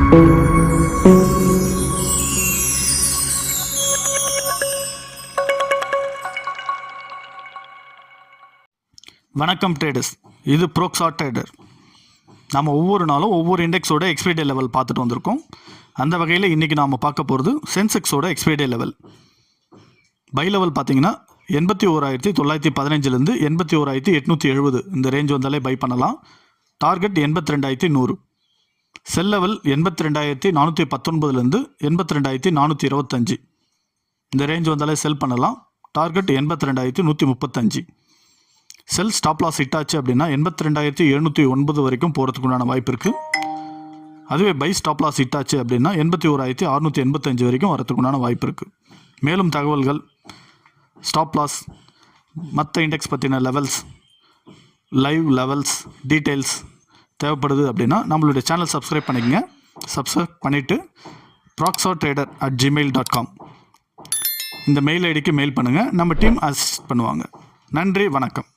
வணக்கம் ட்ரேடர்ஸ், இது ப்ரோக்ஸா ட்ரேடர். நம்ம ஒவ்வொரு நாளும் ஒவ்வொரு இண்டெக்ஸோட எக்ஸ்பைரி டே லெவல் பார்த்துட்டு வந்திருக்கோம். அந்த வகையில் இன்றைக்கி நாம் பார்க்க போகிறது சென்செக்ஸோட expiry day level. By level பார்த்தீங்கன்னா 81,915லேருந்து 81,870 இந்த ரேஞ்ச் வந்தாலே பை பண்ணலாம். டார்கெட் 82,100. செல் லெவல் 82,419லேருந்து 82,425 இந்த ரேஞ்ச் வந்தாலே செல் பண்ணலாம். Target 82,135. Sell stop loss hit ஆச்சு அப்படின்னா 82,709 வரைக்கும் போகிறதுக்குண்டான வாய்ப்பு இருக்குது. அதுவே பை ஸ்டாப் லாஸ் ஹிட் ஆச்சு அப்படின்னா 81,685 வரைக்கும் வரதுக்குண்டான வாய்ப்பு இருக்குது. மேலும் தகவல்கள், ஸ்டாப் லாஸ், மற்ற இண்டெக்ஸ் பற்றின லெவல்ஸ், லைவ் லெவல்ஸ், டீட்டெயில்ஸ் தேவைப்படுது அப்படின்னா நம்மளுடைய சேனல் சப்ஸ்கிரைப் பண்ணிக்கங்க. சப்ஸ்கிரைப் பண்ணிவிட்டு proxatrader@gmail.com இந்த மெயில் ஐடிக்கு மெயில் பண்ணுங்கள். நம்ம டீம் அசிஸ்ட் பண்ணுவாங்க. நன்றி, வணக்கம்.